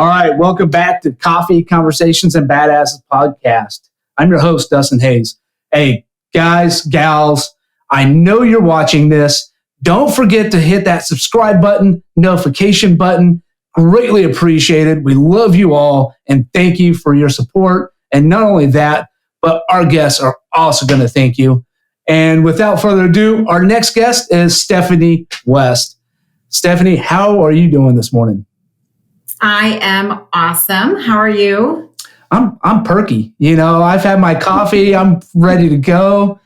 All right, welcome back to Coffee, Conversations, and Badasses podcast. I'm your host, Dustin Hayes. Hey, guys, gals, I know you're watching this. Don't forget to hit that subscribe button, notification button. Greatly appreciated. We love you all, and thank you for your support. And not only that, but our guests are also going to thank you. And without further ado, our next guest is Stephanie West. Stephanie, how are you doing this morning? I am awesome. How are you? I'm perky. You know, I've had my coffee. I'm ready to go.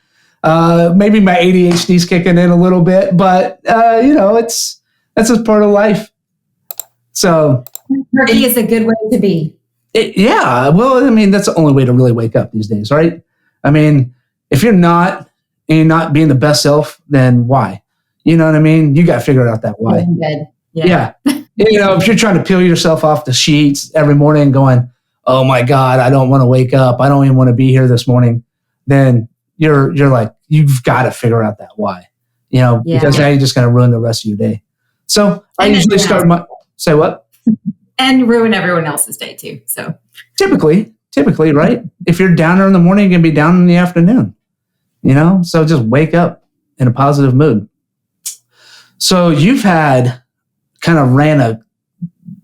Maybe my ADHD's kicking in a little bit, but you know, that's just part of life. So perky is a good way to be. Yeah. Well, I mean, that's the only way to really wake up these days, right? I mean, if you're not being the best self, then why? You know what I mean? You got to figure out that why. Yeah. You know, if you're trying to peel yourself off the sheets every morning going, oh my God, I don't want to wake up. I don't even want to be here this morning. Then you're like, you've got to figure out that why, you know, because now you're just going to ruin the rest of your day. So I usually start say what? And ruin everyone else's day too. So typically, right? If you're downer in the morning, you're going to be down in the afternoon, you know? So just wake up in a positive mood. So you've had kind of ran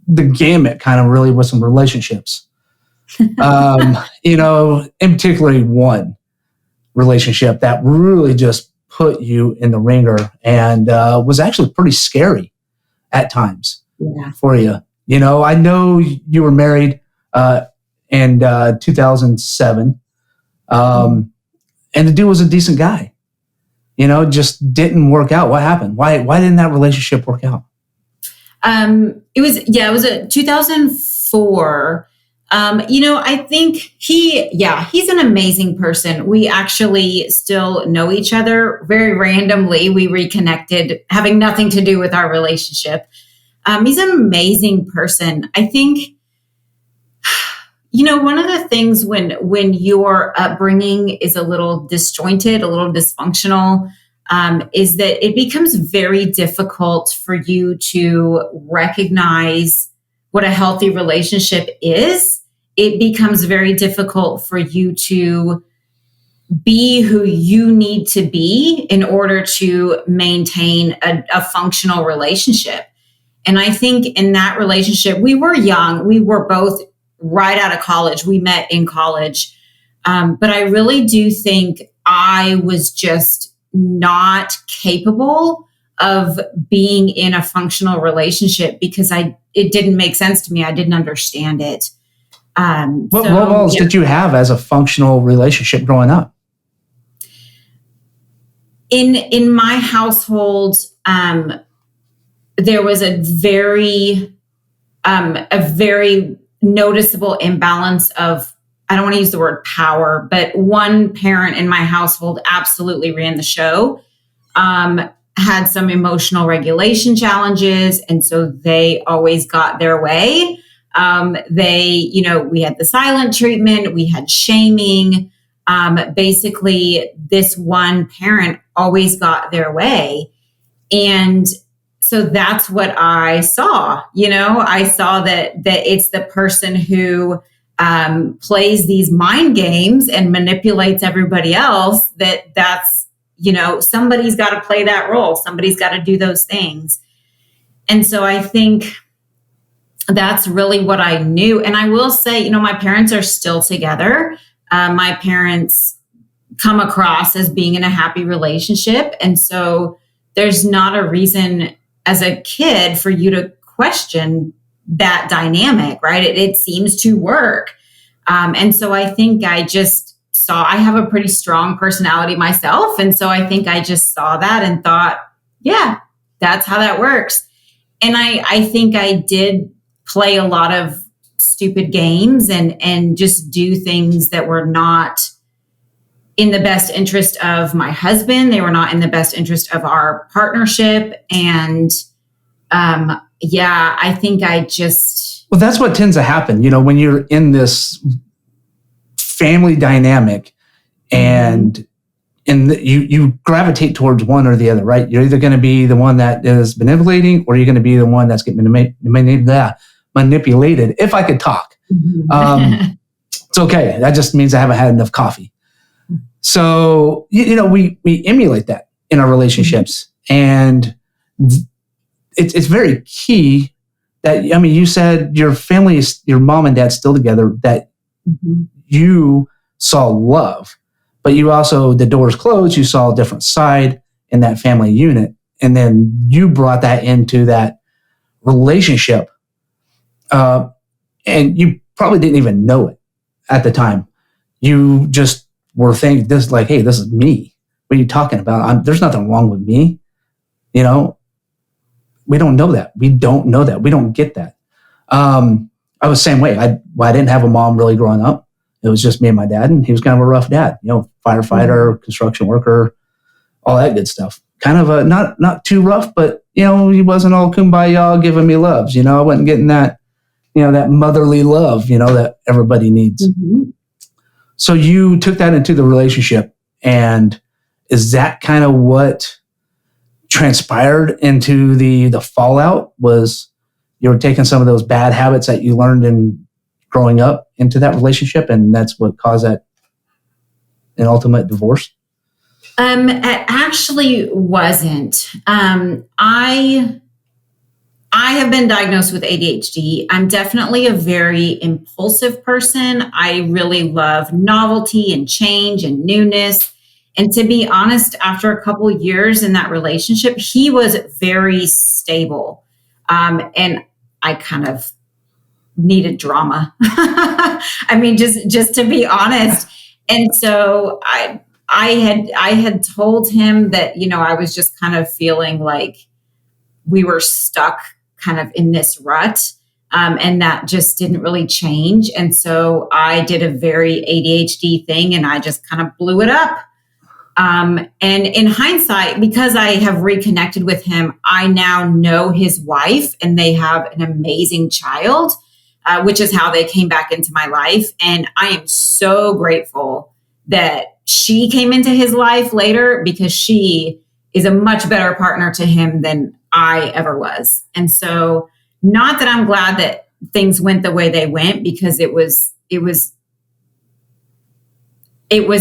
the gamut kind of really with some relationships. You know, in particularly one relationship that really just put you in the ringer and was actually pretty scary at times for you. You know, I know you were married in 2007 and the dude was a decent guy. You know, just didn't work out. What happened? Why didn't that relationship work out? It was a 2004. You know, I think he's an amazing person. We actually still know each other very randomly. We reconnected, having nothing to do with our relationship. He's an amazing person. I think, you know, one of the things when your upbringing is a little disjointed, a little dysfunctional, is that it becomes very difficult for you to recognize what a healthy relationship is. It becomes very difficult for you to be who you need to be in order to maintain a functional relationship. And I think in that relationship, we were young. We were both right out of college. We met in college. But I really do think I was just not capable of being in a functional relationship because it didn't make sense to me. I didn't understand it. What roles did you have as a functional relationship growing up? In my household, there was a very noticeable imbalance of, I don't want to use the word power, but one parent in my household absolutely ran the show, had some emotional regulation challenges. And so they always got their way. We had the silent treatment, we had shaming. Basically this one parent always got their way. And so that's what I saw. You know, I saw that it's the person who plays these mind games and manipulates everybody else, that's, you know, somebody's got to play that role. Somebody's got to do those things. And so I think that's really what I knew. And I will say, you know, my parents are still together. My parents come across as being in a happy relationship. And so there's not a reason as a kid for you to question that dynamic, right? It seems to work. And so I think I have a pretty strong personality myself. And so I think I just saw that and thought, yeah, that's how that works. And I think I did play a lot of stupid games and just do things that were not in the best interest of my husband. They were not in the best interest of our partnership. And I think I just... Well, that's what tends to happen, you know, when you're in this family dynamic and you gravitate towards one or the other, right? You're either going to be the one that is manipulating or you're going to be the one that's getting manipulated if I could talk. It's okay. That just means I haven't had enough coffee. So, we emulate that in our relationships. And it's very key that, you said your family is, your mom and dad still together, that you saw love, but you also, the doors closed, you saw a different side in that family unit. And then you brought that into that relationship. And you probably didn't even know it at the time. You just were thinking this, like, hey, this is me. What are you talking about? There's nothing wrong with me. We don't know that. We don't know that. We don't get that. I was the same way. I didn't have a mom really growing up. It was just me and my dad, and he was kind of a rough dad, firefighter, construction worker, all that good stuff. Kind of a, not too rough, but, he wasn't all kumbaya giving me loves. I wasn't getting that, that motherly love, that everybody needs. So you took that into the relationship, and is that kind of what transpired into the fallout? Was you were taking some of those bad habits that you learned in growing up into that relationship, and that's what caused an ultimate divorce? It actually wasn't. I have been diagnosed with ADHD. I'm definitely a very impulsive person. I really love novelty and change and newness. And to be honest, after a couple of years in that relationship, he was very stable. And I kind of needed drama. just to be honest. And so I had told him that, I was just kind of feeling like we were stuck kind of in this rut. And that just didn't really change. And so I did a very ADHD thing, and I just kind of blew it up. And in hindsight, because I have reconnected with him, I now know his wife, and they have an amazing child, which is how they came back into my life. And I am so grateful that she came into his life later, because she is a much better partner to him than I ever was. And so, not that I'm glad that things went the way they went, because it was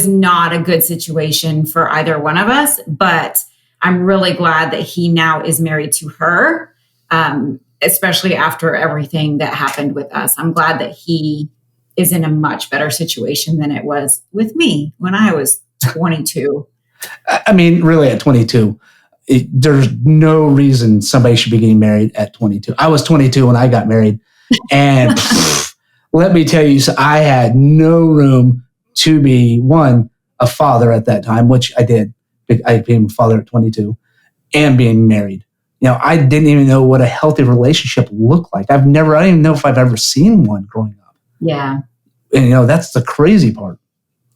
not a good situation for either one of us, but I'm really glad that he now is married to her, especially after everything that happened with us. I'm glad that he is in a much better situation than it was with me when I was 22. Really at 22, there's no reason somebody should be getting married at 22. I was 22 when I got married, and let me tell you, so I had no room to be, one, a father at that time, which I did. I became a father at 22, and being married. I didn't even know what a healthy relationship looked like. I don't even know if I've ever seen one growing up. Yeah. And, that's the crazy part,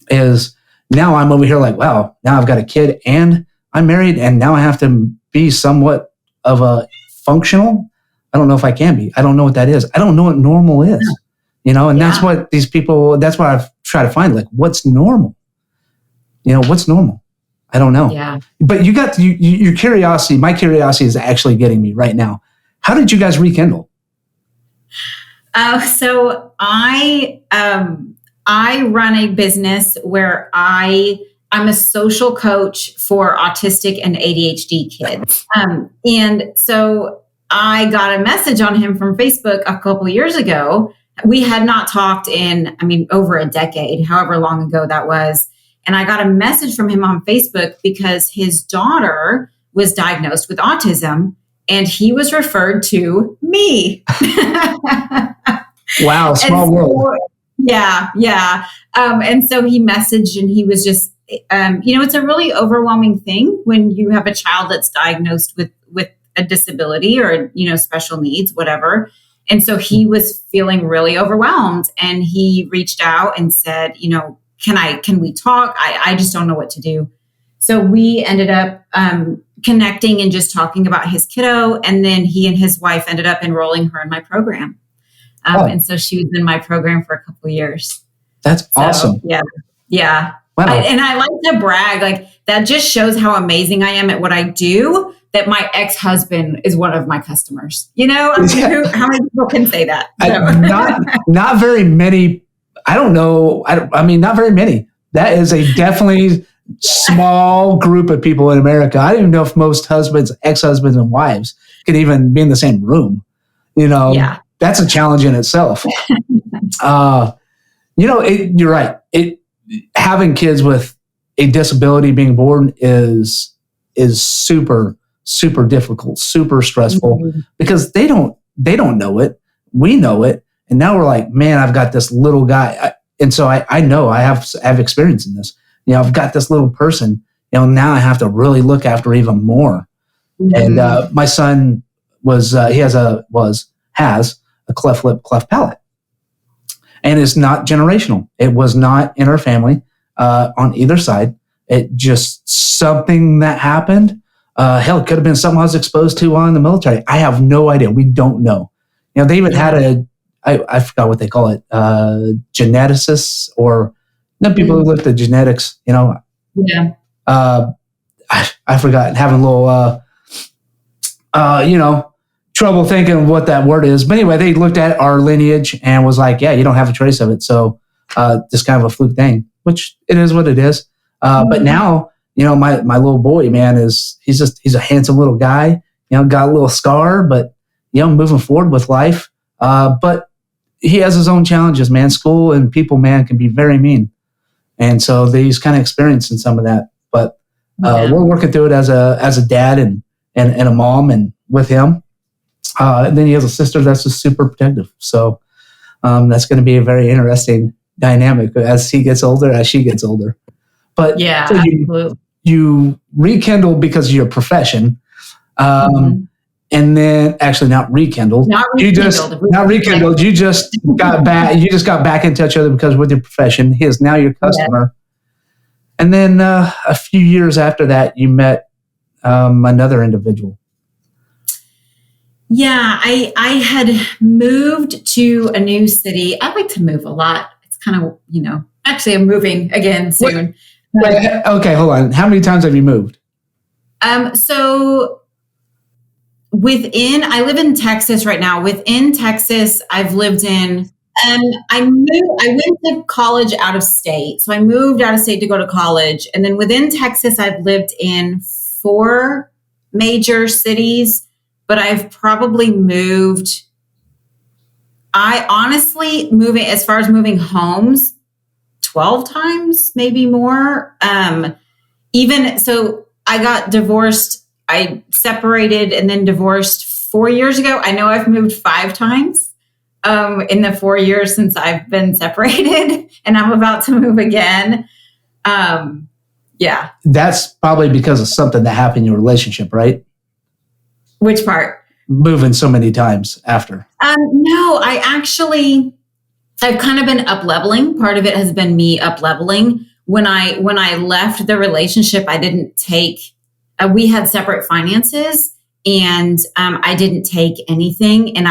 is now I'm over here like, wow, now I've got a kid and I'm married, and now I have to be somewhat of a functional. I don't know if I can be. I don't know what that is. I don't know what normal is. And that's what these people, that's what I've tried to find, like, what's normal? What's normal? I don't know. Yeah. But you got your curiosity. My curiosity is actually getting me right now. How did you guys rekindle? So I run a business where I'm a social coach for autistic and ADHD kids. And so I got a message on him from Facebook a couple of years ago. We had not talked in, over a decade, however long ago that was. And I got a message from him on Facebook because his daughter was diagnosed with autism, and he was referred to me. Wow, small world. Yeah. And so he messaged, and he was just, it's a really overwhelming thing when you have a child that's diagnosed with a disability or, special needs, whatever. And so he was feeling really overwhelmed, and he reached out and said, can we talk? I just don't know what to do. So we ended up connecting and just talking about his kiddo. And then he and his wife ended up enrolling her in my program. And so she was in my program for a couple of years. That's awesome. Yeah. Wow. And I like to brag, like that just shows how amazing I am at what I do, that my ex-husband is one of my customers. You know, how many people can say that? Not very many. I don't know. I mean, not very many. That is a definitely small group of people in America. I don't even know if most husbands, ex-husbands and wives could even be in the same room. You know, that's a challenge in itself. You know, you're right. Having kids with a disability being born is super, super difficult, super stressful because they don't know it. We know it. And now we're like, man, I've got this little guy. And so I know I have experience in this. You know, I've got this little person, you know, now I have to really look after even more. And my son has a cleft lip, cleft palate. And it's not generational. It was not in our family on either side. It just something that happened. Hell, it could have been something I was exposed to while in the military. I have no idea. We don't know. You know, they even had I forgot what they call it, geneticists or people who looked at genetics, you know. Yeah. I forgot, having a little, you know, trouble thinking what that word is. But anyway, they looked at our lineage and was like, yeah, you don't have a trace of it. So just kind of a fluke thing, which it is what it is. But now, you know, my little boy, man, he's a handsome little guy, you know, got a little scar, but, you know, moving forward with life. But he has his own challenges, man. School and people, man, can be very mean. And so he's kind of experiencing some of that. But we're working through it as a dad and a mom and with him. And then he has a sister that's just super protective. So that's going to be a very interesting dynamic as he gets older, as she gets older. But yeah, so you rekindle because of your profession. And then actually not rekindled. You just got back. You just got back into each other because with your profession, he is now your customer. Yeah. And then a few years after that, you met another individual. Yeah, I had moved to a new city. I like to move a lot. It's kind of, you know, actually I'm moving again soon. Wait, okay, hold on. How many times have you moved? So I live in Texas right now. Within Texas, I've lived in, I went to college out of state. So I moved out of state to go to college. And then within Texas, I've lived in 4 major cities, but I've probably moved, as far as moving homes, 12 times, maybe more. Even so, I got divorced. I separated and then divorced 4 years ago. I know I've moved 5 times in the 4 years since I've been separated, and I'm about to move again. Yeah. That's probably because of something that happened in your relationship, right? Which part? Moving so many times after. No, I've kind of been up-leveling. Part of it has been me up-leveling. When I left the relationship, I didn't take, we had separate finances, and I didn't take anything. And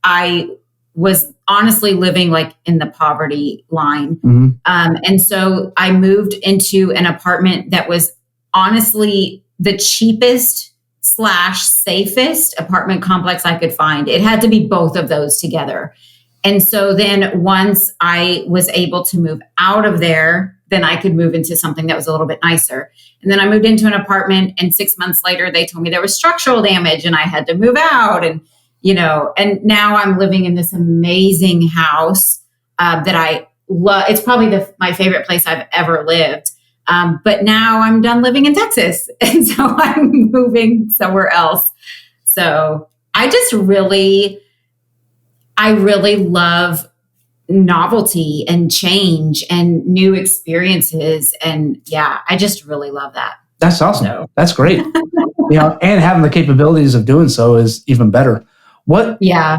I was honestly living like in the poverty line. Mm-hmm. And so I moved into an apartment that was honestly the cheapest / safest apartment complex I could find. It had to be both of those together. And so then once I was able to move out of there, then I could move into something that was a little bit nicer. And then I moved into an apartment, and 6 months later, they told me there was structural damage and I had to move out. And, you know, and now I'm living in this amazing house that I love. It's probably my favorite place I've ever lived. But now I'm done living in Texas. And so I'm moving somewhere else. So I really love novelty and change and new experiences. And yeah, I just really love that. That's awesome. So. That's great. You know, and having the capabilities of doing so is even better. Yeah.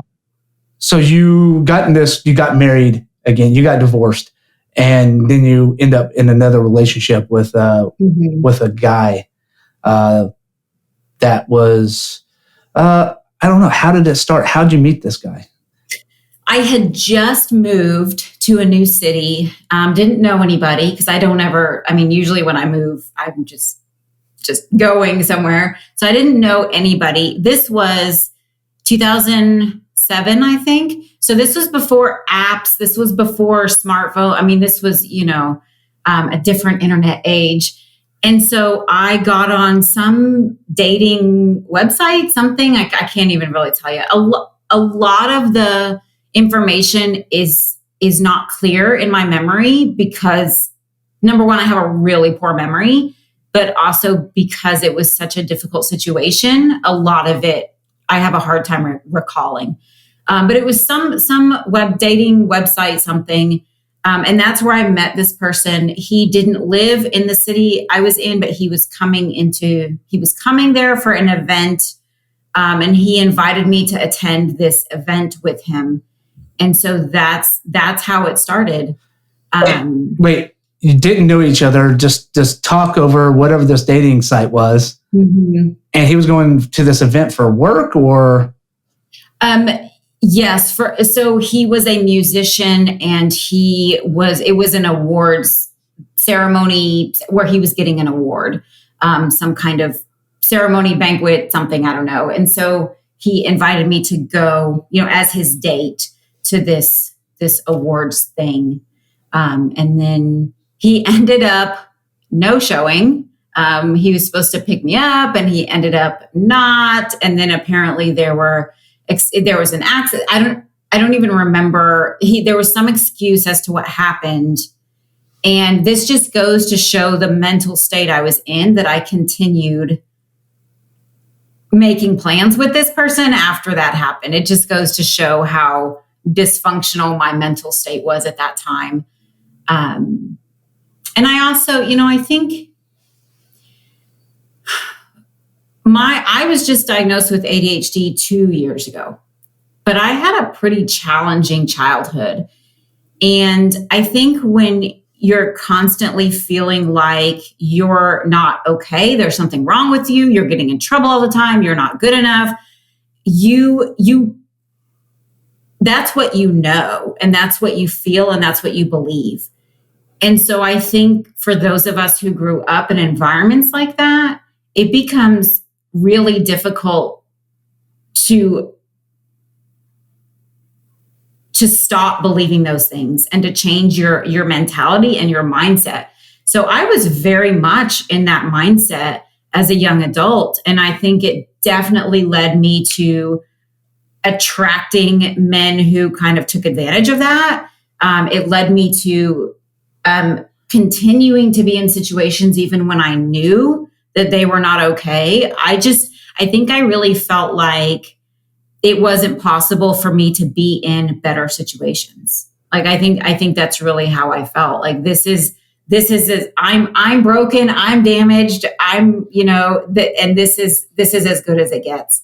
So you got married again, you got divorced, and then you end up in another relationship with a guy that was, I don't know. How did it start? How did you meet this guy? I had just moved to a new city, didn't know anybody because usually when I move, I'm just going somewhere. So I didn't know anybody. This was 2007, I think. So this was before apps. This was before smartphone. I mean, this was, a different internet age. And so I got on some dating website, something I can't even really tell you. A lot of the information is not clear in my memory because, number one, I have a really poor memory, but also because it was such a difficult situation, a lot of it I have a hard time recalling. But it was some web dating website, something. And that's where I met this person. He didn't live in the city I was in, but he was coming there for an event. And he invited me to attend this event with him. And so that's how it started. Wait, you didn't know each other, just talk over whatever this dating site was. Mm-hmm. And he was going to this event for work or? Yes. So he was a musician and it was an awards ceremony where he was getting an award, some kind of ceremony, banquet, something, I don't know. And so he invited me to go, as his date to this awards thing. And then he ended up no showing. He was supposed to pick me up and he ended up not. And then apparently there was an accident. I don't even remember. There was some excuse as to what happened. And this just goes to show the mental state I was in, that I continued making plans with this person after that happened. It just goes to show how dysfunctional my mental state was at that time. And I also, I think I was just diagnosed with ADHD 2 years ago, but I had a pretty challenging childhood. And I think when you're constantly feeling like you're not okay, there's something wrong with you, you're getting in trouble all the time, you're not good enough, that's what you know, and that's what you feel, and that's what you believe. And so I think for those of us who grew up in environments like that, it becomes really difficult to stop believing those things and to change your mentality and your mindset. So I was very much in that mindset as a young adult. And I think it definitely led me to attracting men who kind of took advantage of that. It led me to continuing to be in situations even when I knew that they were not okay. I think I really felt like it wasn't possible for me to be in better situations. Like, I think that's really how I felt. Like, this is I'm broken, I'm damaged, and this is as good as it gets.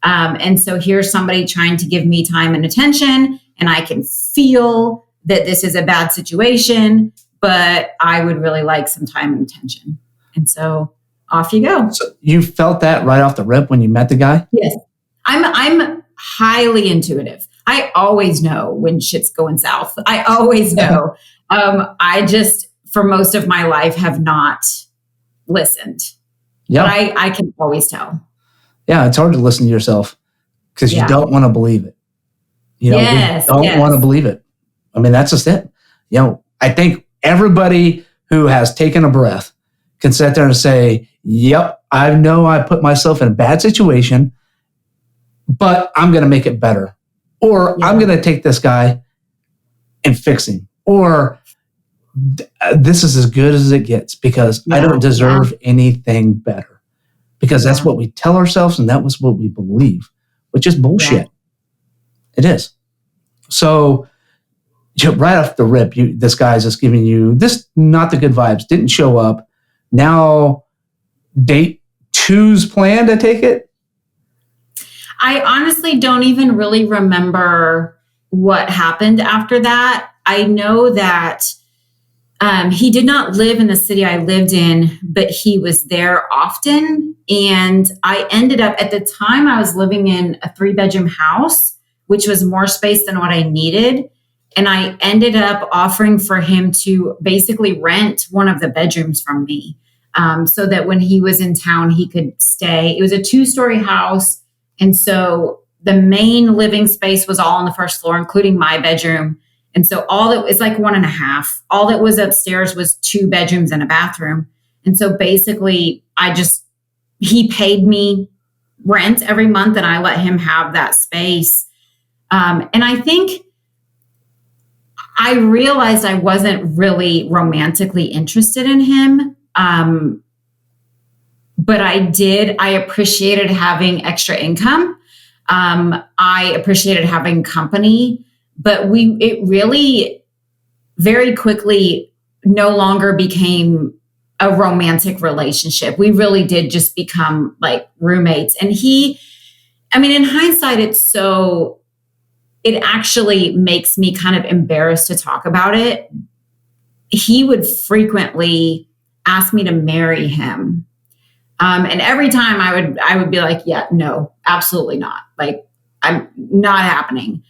And so here's somebody trying to give me time and attention, and I can feel that this is a bad situation, but I would really like some time and attention. And so off you go. So you felt that right off the rip when you met the guy? Yes. I'm highly intuitive. I always know when shit's going south. I always know. I just, for most of my life, have not listened. Yeah. But I can always tell. Yeah, it's hard to listen to yourself because you don't want to believe it. Yes, you don't want to believe it. I mean, that's just it. I think everybody who has taken a breath can sit there and say, yep, I know I put myself in a bad situation, but I'm going to make it better. Or I'm going to take this guy and fix him. Or this is as good as it gets because I don't deserve anything better. Because that's what we tell ourselves and that was what we believe, which is bullshit. Yeah. It is. So right off the rip, this guy's just giving you this, not the good vibes, didn't show up. Now, date 2's planned, I take it? I honestly don't even really remember what happened after that. I know that he did not live in the city I lived in, but he was there often. And I ended up, at the time, I was living in a 3-bedroom house which was more space than what I needed. And I ended up offering for him to basically rent one of the bedrooms from me, so that when he was in town, he could stay. It was a 2-story house. And so the main living space was all on the first floor, including my bedroom. And so it's like 1.5. All that was upstairs was 2 bedrooms and a bathroom. And so basically he paid me rent every month and I let him have that space. And I think I realized I wasn't really romantically interested in him. But I appreciated having extra income. I appreciated having company, but it really very quickly no longer became a romantic relationship. We really did just become like roommates. And in hindsight, it actually makes me kind of embarrassed to talk about it. He would frequently ask me to marry him. And every time I would be like, yeah, no, absolutely not. Like, I'm not happening.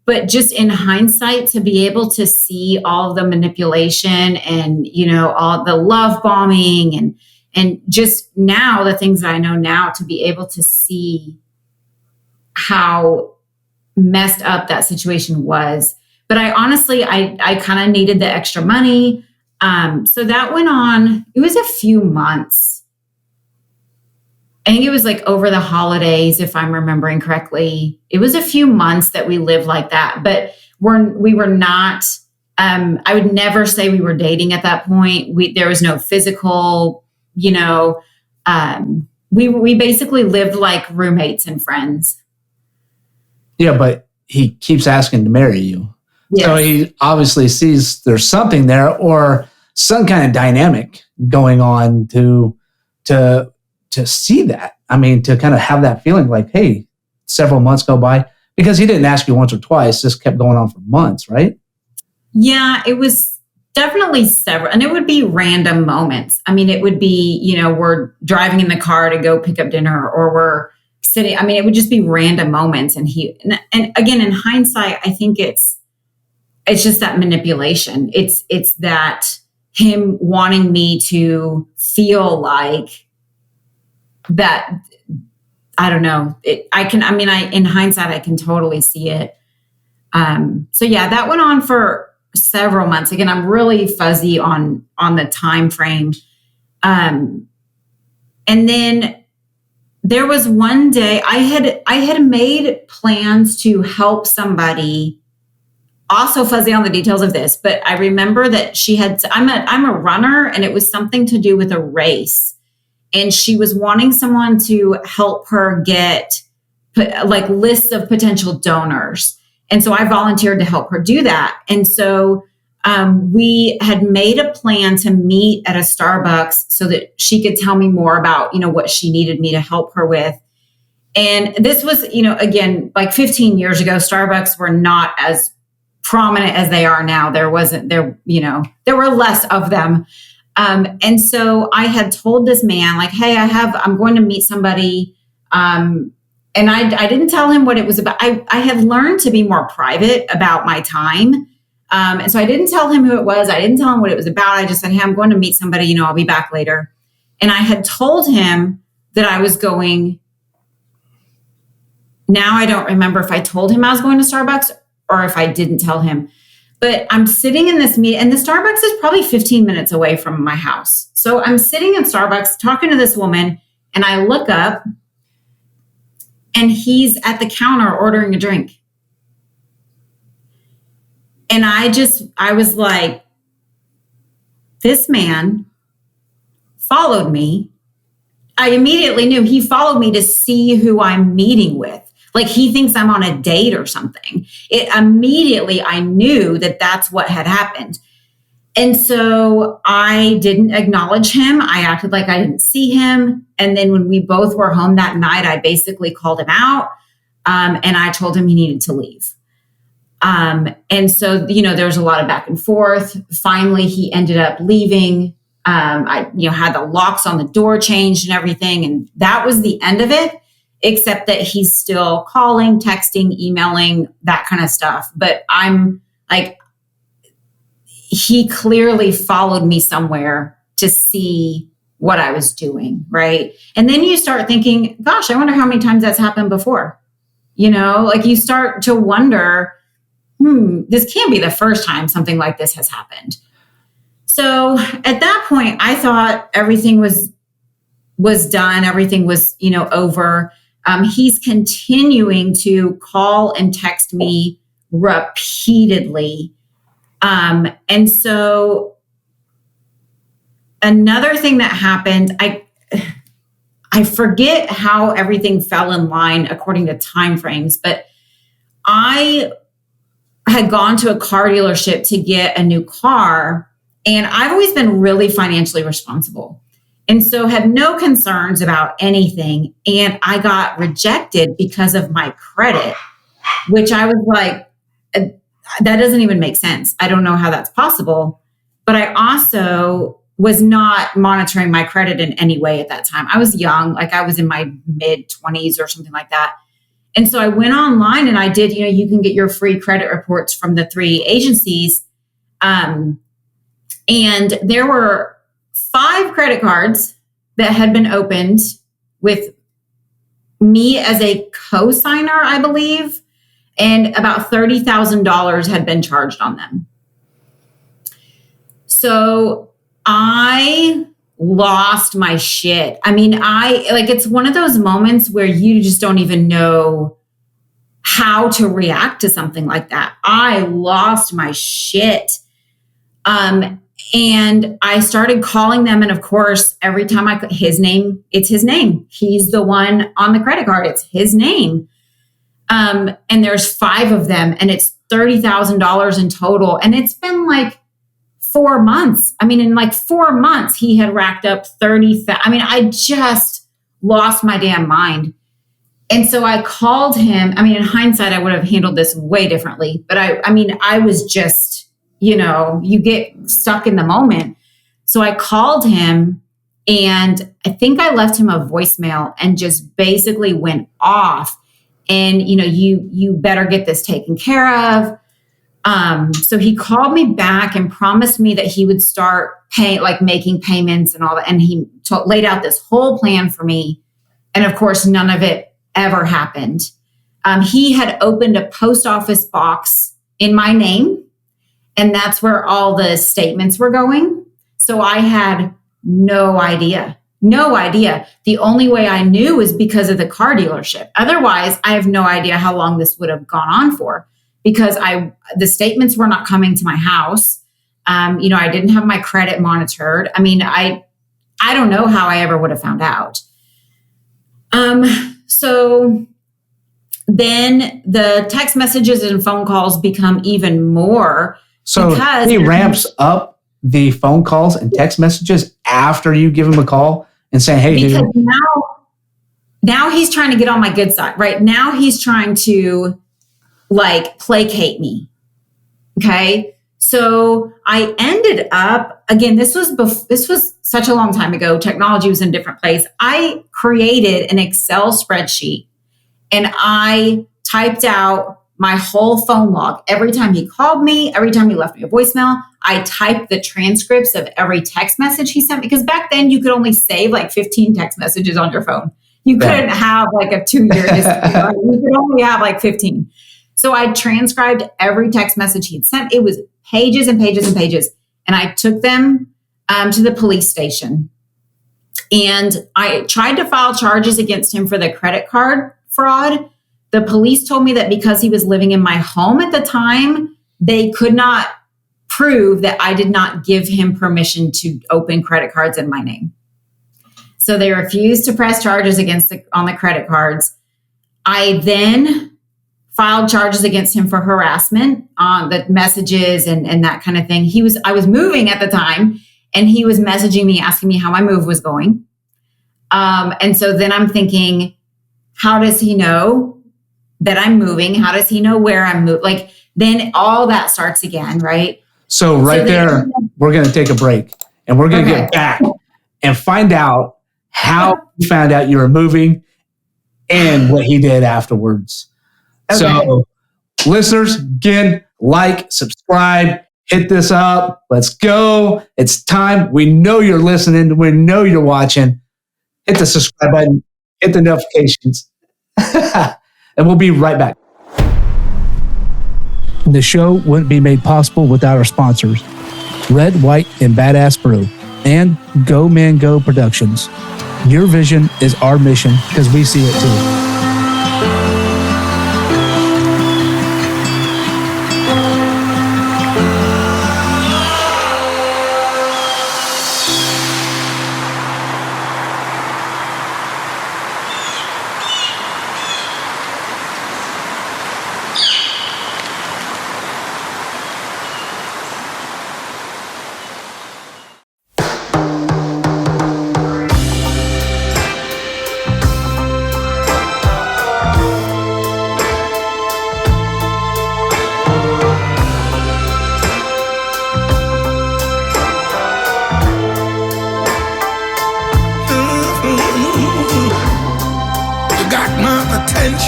But just in hindsight, to be able to see all of the manipulation and, all the love bombing and just now the things that I know now, to be able to see how messed up that situation was. But I honestly kind of needed the extra money. So that went on, it was a few months. I think it was like over the holidays, if I'm remembering correctly. It was a few months that we lived like that, but we were not, I would never say we were dating at that point. There was no physical, we basically lived like roommates and friends. Yeah, but he keeps asking to marry you. Yes. So he obviously sees there's something there or some kind of dynamic going on to see that. I mean, to kind of have that feeling like, hey, several months go by, because he didn't ask you once or twice, this kept going on for months, right? Yeah, it was definitely several, and it would be random moments. I mean, it would be, we're driving in the car to go pick up dinner, or we're sitting. I mean, it would just be random moments. And and again, in hindsight, I think it's just that manipulation. It's that him wanting me to feel like that. I don't know. In hindsight, I can totally see it. So yeah, that went on for several months. Again, I'm really fuzzy on the time frame. And then there was one day I had made plans to help somebody. Also fuzzy on the details of this, but I remember that I'm a runner, and it was something to do with a race. And she was wanting someone to help her get like lists of potential donors. And so I volunteered to help her do that. And so we had made a plan to meet at a Starbucks so that she could tell me more about, what she needed me to help her with. And this was, again, like 15 years ago, Starbucks were not as prominent as they are now. There were less of them. And so I had told this man, like, hey, I'm going to meet somebody. And I didn't tell him what it was about. I had learned to be more private about my time. And so I didn't tell him who it was. I didn't tell him what it was about. I just said, hey, I'm going to meet somebody, I'll be back later. And I had told him that I was going. Now I don't remember if I told him I was going to Starbucks or if I didn't tell him. But I'm sitting in this meeting, and the Starbucks is probably 15 minutes away from my house. So I'm sitting in Starbucks talking to this woman, and I look up, and he's at the counter ordering a drink. And I was like, this man followed me. I immediately knew he followed me to see who I'm meeting with. Like, he thinks I'm on a date or something. Immediately, I knew that that's what had happened. And so I didn't acknowledge him. I acted like I didn't see him. And then when we both were home that night, I basically called him out, and I told him he needed to leave. And so, there was a lot of back and forth. Finally, he ended up leaving. I had the locks on the door changed and everything. And that was the end of it. except that he's still calling, texting, emailing, that kind of stuff. But I'm like, he clearly followed me somewhere to see what I was doing, right? And then you start thinking, gosh, I wonder how many times that's happened before. You know, like you start to wonder, this can't be the first time something like this has happened. So at that point, I thought everything was done. Everything was, over. He's continuing to call and text me repeatedly. And so another thing that happened, I forget how everything fell in line according to time frames, but I had gone to a car dealership to get a new car, and I've always been really financially responsible. And so had no concerns about anything. And I got rejected because of my credit, which I was like, that doesn't even make sense. I don't know how that's possible. But I also was not monitoring my credit in any way at that time. I was young, like I was in my mid 20s or something like that. And so I went online and I did, you can get your free credit reports from the 3 agencies. And there were 5 credit cards that had been opened with me as a co-signer, I believe, and about $30,000 had been charged on them. So I lost my shit. I mean, it's one of those moments where you just don't even know how to react to something like that. I lost my shit. And I started calling them. And of course, every time it's his name. He's the one on the credit card. It's his name. And there's 5 of them and it's $30,000 in total. And it's been like 4 months. I mean, in like 4 months, he had racked up 30,000. I mean, I just lost my damn mind. And so I called him. I mean, in hindsight, I would have handled this way differently. But I was just, you get stuck in the moment. So I called him and I think I left him a voicemail and just basically went off. And, you better get this taken care of. So he called me back and promised me that he would start making payments and all that. And he laid out this whole plan for me. And of course, none of it ever happened. He had opened a post office box in my name, and that's where all the statements were going. So I had no idea. The only way I knew was because of the car dealership. Otherwise, I have no idea how long this would have gone on for, because the statements were not coming to my house. I didn't have my credit monitored. I mean, I don't know how I ever would have found out. So then the text messages and phone calls become even more. So he ramps up the phone calls and text messages after you give him a call and say, hey, because now he's trying to get on my good side, right? Now he's trying to placate me. Okay. So I ended up, again, this was such a long time ago. Technology was in a different place. I created an Excel spreadsheet and I typed out my whole phone log. Every time he called me, every time he left me a voicemail, I typed the transcripts of every text message he sent me. Because back then you could only save 15 text messages on your phone. You couldn't have a 2-year history. Right? You could only have 15. So I transcribed every text message he'd sent. It was pages and pages and pages. And I took them to the police station. And I tried to file charges against him for the credit card fraud. The police told me that because he was living in my home at the time, they could not prove that I did not give him permission to open credit cards in my name. So they refused to press charges on the credit cards. I then filed charges against him for harassment on the messages and that kind of thing. I was moving at the time, and he was messaging me, asking me how my move was going. And so then I'm thinking, how does he know that I'm moving? How does he know where I'm moving? Then all that starts again, right? So there, we're going to take a break, and we're going to get back and find out how you found out you were moving and what he did afterwards. Okay. So, listeners, again, like, subscribe, hit this up. Let's go. It's time. We know you're listening. We know you're watching. Hit the subscribe button. Hit the notifications. And we'll be right back. The show wouldn't be made possible without our sponsors, Red, White, and Badass Brew, and Go Man Go Productions. Your vision is our mission because we see it too.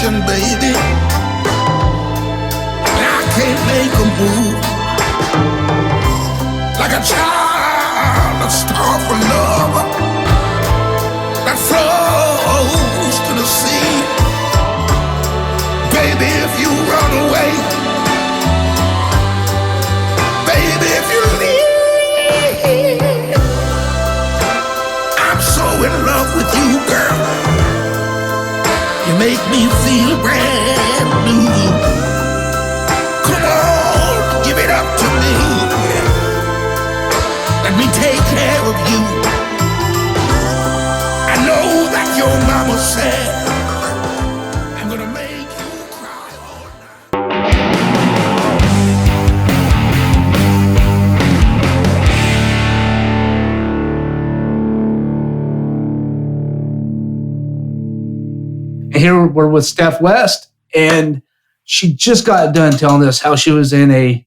Baby, I can't make a move. Like a child, a star for love that flows to the sea. Baby, if you run away, baby, if you leave, I'm so in love with you, girl. You make me feel brand new. Come on, give it up to me. Let me take care of you. I know that your mama said I'm gonna make you cry all And here we're with Steph West, and she just got done telling us how she was in a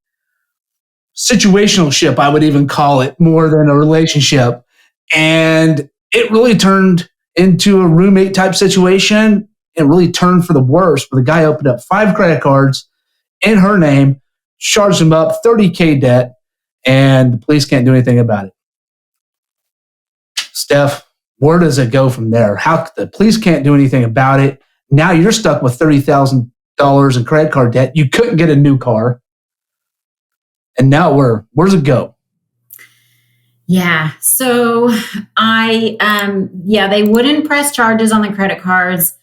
situational ship, I would even call it, more than a relationship. And it really turned into a roommate type situation. It really turned for the worse, where the guy opened up 5 credit cards in her name, charged him up $30,000 debt, and the police can't do anything about it. Steph, where does it go from there? How the police can't do anything about it. Now you're stuck with $30,000 in credit card debt. You couldn't get a new car. And now where's it go? Yeah. So they wouldn't press charges on the credit cards.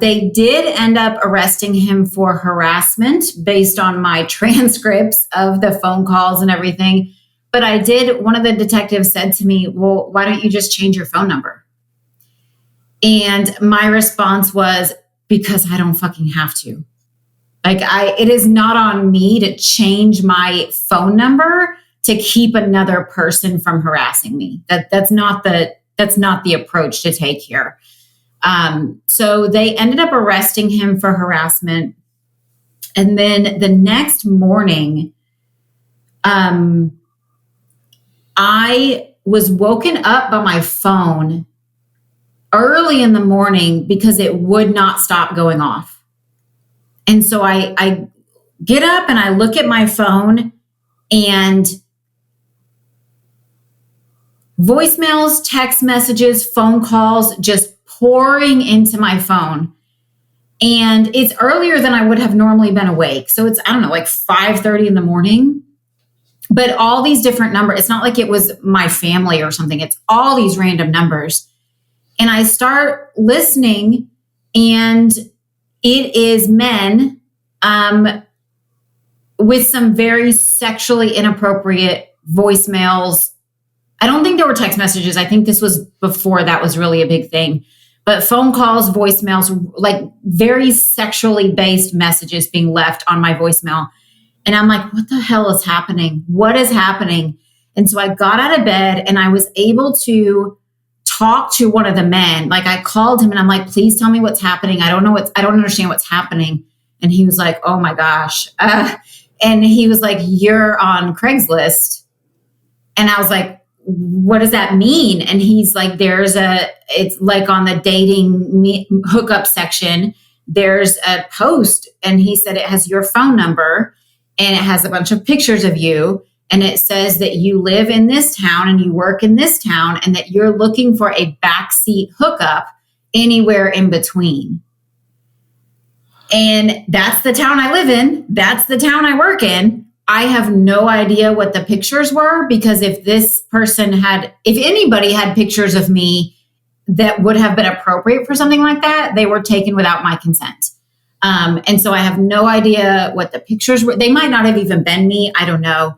They did end up arresting him for harassment based on my transcripts of the phone calls and everything. But one of the detectives said to me, well, why don't you just change your phone number? And my response was, because I don't fucking have to. It is not on me to change my phone number to keep another person from harassing me. That's not the approach to take here. So they ended up arresting him for harassment. And then the next morning, I was woken up by my phone early in the morning because it would not stop going off. And so I get up and I look at my phone, and voicemails, text messages, phone calls just pouring into my phone. And it's earlier than I would have normally been awake. So it's, I don't know, like 5:30 in the morning. But all these different numbers, it's not like it was my family or something. It's all these random numbers. And I start listening, and it is men with some very sexually inappropriate voicemails. I don't think there were text messages. I think this was before that was really a big thing. But phone calls, voicemails, like very sexually based messages being left on my voicemail. And I'm like, what the hell is happening? What is happening? And so I got out of bed and I was able to talk to one of the men. Like I called him and I'm like, please tell me what's happening. I don't understand what's happening. And he was like, oh my gosh. And he was like, you're on Craigslist. And I was like, what does that mean? And he's like, it's like on the dating hookup section, there's a post, and he said it has your phone number and it has a bunch of pictures of you. And it says that you live in this town and you work in this town and that you're looking for a backseat hookup anywhere in between. And that's the town I live in. That's the town I work in. I have no idea what the pictures were, because if anybody had pictures of me that would have been appropriate for something like that, they were taken without my consent. And so I have no idea what the pictures were. They might not have even been me. I don't know.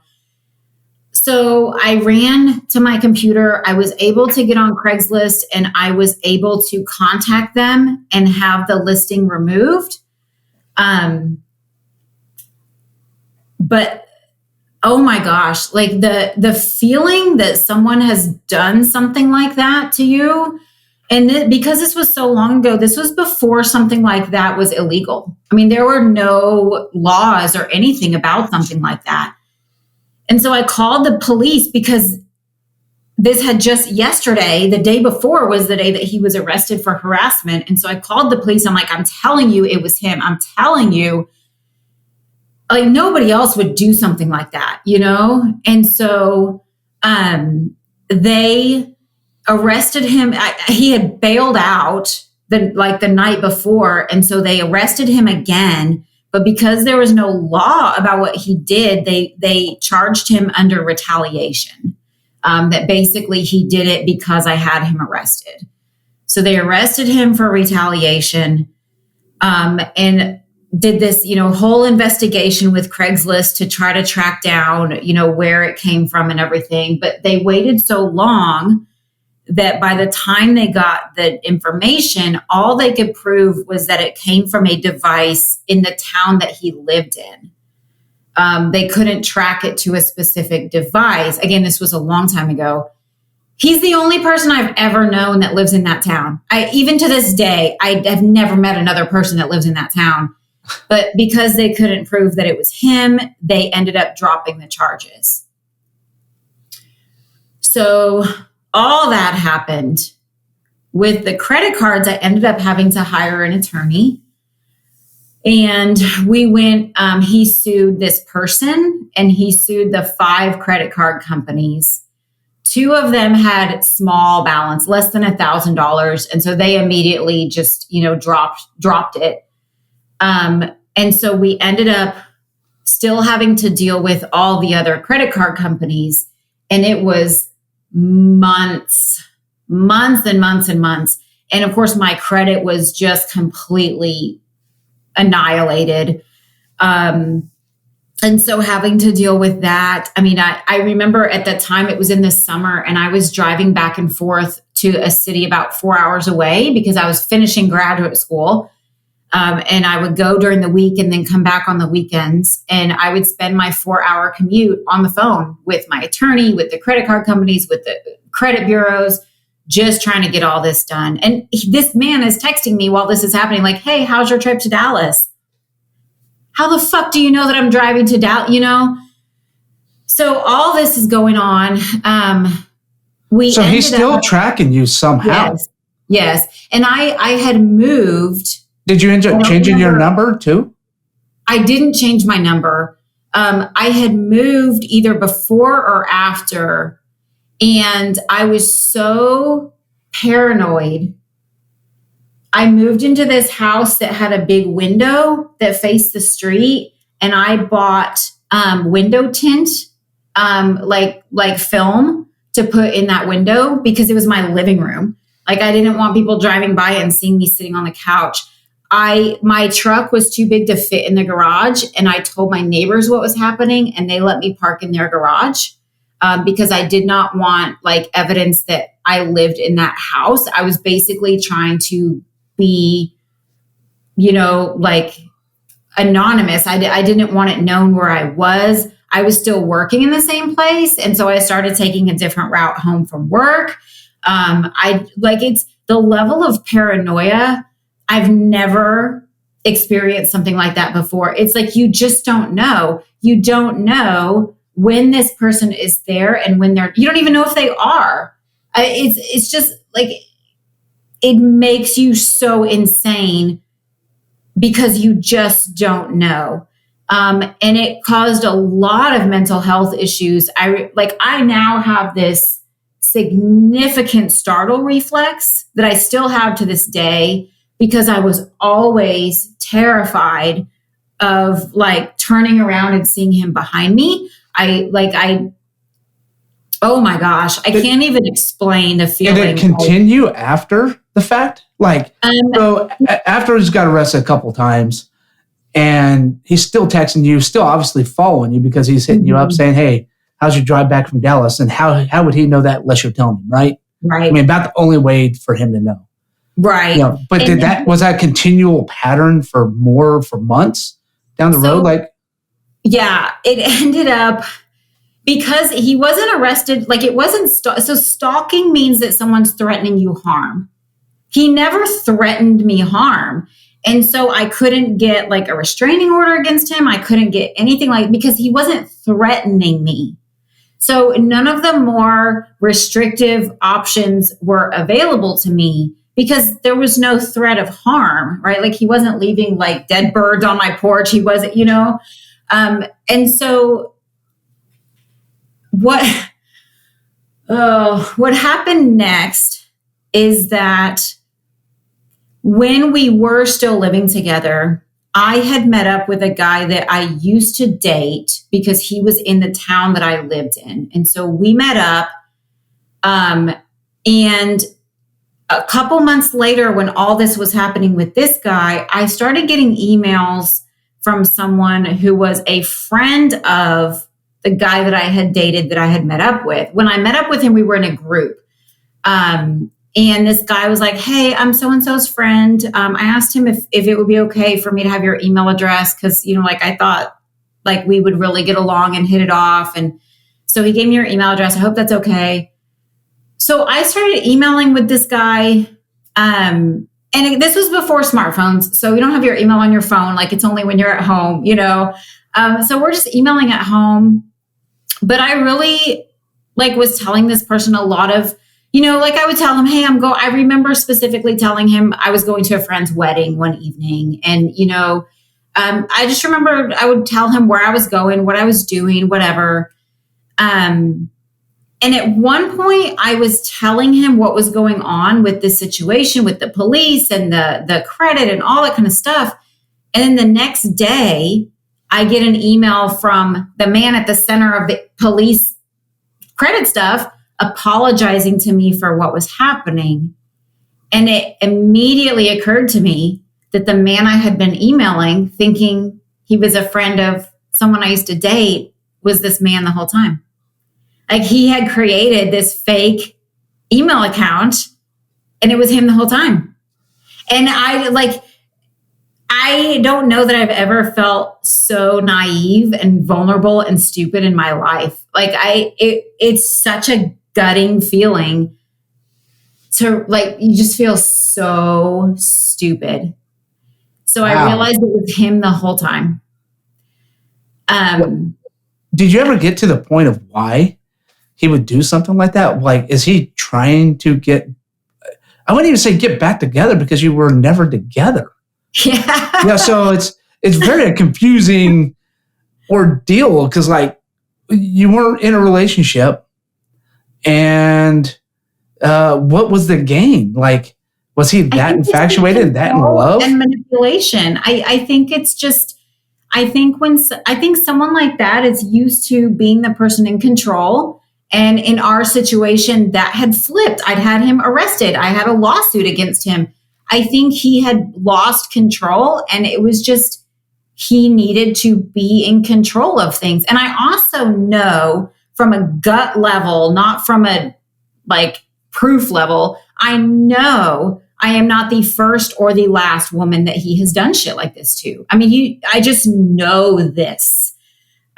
So I ran to my computer. I was able to get on Craigslist and I was able to contact them and have the listing removed. But oh my gosh, like the feeling that someone has done something like that to you. And because this was so long ago, this was before something like that was illegal. I mean, there were no laws or anything about something like that. And so I called the police because this had just yesterday, the day before was the day that he was arrested for harassment. And so I called the police. I'm like, I'm telling you, it was him. I'm telling you, like nobody else would do something like that, you know? And so they arrested him. He had bailed out the night before. And so they arrested him again. But because there was no law about what he did, they charged him under retaliation. That basically he did it because I had him arrested. So they arrested him for retaliation and did this, whole investigation with Craigslist to try to track down, where it came from and everything. But they waited so long that by the time they got the information, all they could prove was that it came from a device in the town that he lived in. They couldn't track it to a specific device. Again, this was a long time ago. He's the only person I've ever known that lives in that town. Even to this day, I have never met another person that lives in that town. But because they couldn't prove that it was him, they ended up dropping the charges. So all that happened. With the credit cards, I ended up having to hire an attorney. And we went, he sued this person and he sued the 5 credit card companies. 2 of them had small balance, less than $1,000. And so they immediately just, dropped it. And so we ended up still having to deal with all the other credit card companies. And it was months and months and months. And of course, my credit was just completely annihilated. And so having to deal with that, I mean, I remember at that time it was in the summer and I was driving back and forth to a city about 4 hours away because I was finishing graduate school. And I would go during the week and then come back on the weekends. And I would spend my 4-hour commute on the phone with my attorney, with the credit card companies, with the credit bureaus, just trying to get all this done. And this man is texting me while this is happening, like, hey, how's your trip to Dallas? How the fuck do you know that I'm driving to Dallas? So all this is going on. So he's still tracking you somehow. Yes. And I had moved. Did you end up changing your number too? I didn't change my number. I had moved either before or after. And I was so paranoid. I moved into this house that had a big window that faced the street. And I bought window tint, like film to put in that window because it was my living room. Like I didn't want people driving by and seeing me sitting on the couch. My truck was too big to fit in the garage, and I told my neighbors what was happening, and they let me park in their garage because I did not want like evidence that I lived in that house. I was basically trying to be, like anonymous. I didn't want it known where I was. I was still working in the same place, and so I started taking a different route home from work. It's the level of paranoia. I've never experienced something like that before. It's like, you just don't know. You don't know when this person is there and when you don't even know if they are. It's just like, it makes you so insane because you just don't know. And it caused a lot of mental health issues. I now have this significant startle reflex that I still have to this day because I was always terrified of like turning around and seeing him behind me. Oh my gosh, I can't even explain the feeling. Did it continue after the fact? So after he's got arrested a couple times and he's still texting you, still obviously following you because he's hitting you up saying, hey, how's your drive back from Dallas? And how would he know that unless you're telling him, right? Right. I mean, about the only way for him to know. Right. You know, but was that a continual pattern for months down the road? Yeah, it ended up because he wasn't arrested. Like it wasn't. So stalking means that someone's threatening you harm. He never threatened me harm. And so I couldn't get like a restraining order against him. I couldn't get anything because he wasn't threatening me. So none of the more restrictive options were available to me because there was no threat of harm, right? Like he wasn't leaving like dead birds on my porch. He wasn't, and so what happened next is that when we were still living together, I had met up with a guy that I used to date because he was in the town that I lived in. And so we met up. And a couple months later, when all this was happening with this guy, I started getting emails from someone who was a friend of the guy that I had dated that I had met up with. When I met up with him, we were in a group. And this guy was like, hey, I'm so-and-so's friend. I asked him if it would be okay for me to have your email address. Cause I thought like we would really get along and hit it off. And so he gave me your email address. I hope that's okay. So I started emailing with this guy. And this was before smartphones. So you don't have your email on your phone. Like it's only when you're at home, so we're just emailing at home. But I really was telling this person a lot of, I would tell him, hey, I remember specifically telling him I was going to a friend's wedding one evening. And, I just remember I would tell him where I was going, what I was doing, whatever. And at one point I was telling him what was going on with this situation with the police and the credit and all that kind of stuff. And then the next day I get an email from the man at the center of the police credit stuff apologizing to me for what was happening. And it immediately occurred to me that the man I had been emailing, thinking he was a friend of someone I used to date, was this man the whole time. Like he had created this fake email account and it was him the whole time. And I don't know that I've ever felt so naive and vulnerable and stupid in my life. It's such a gutting feeling to you just feel so stupid. So wow. I realized it was him the whole time. Did you ever get to the point of why he would do something like that? Is he trying to I wouldn't even say get back together because you were never together. Yeah. Yeah. So it's very a confusing ordeal because you weren't in a relationship. And what was the game? Was he that infatuated, that in love? And manipulation. I think it's just, I think someone like that is used to being the person in control. And in our situation, that had flipped. I'd had him arrested. I had a lawsuit against him. I think he had lost control and it was just, he needed to be in control of things. And I also know from a gut level, not from a proof level, I know I am not the first or the last woman that he has done shit like this to. I mean, I just know this.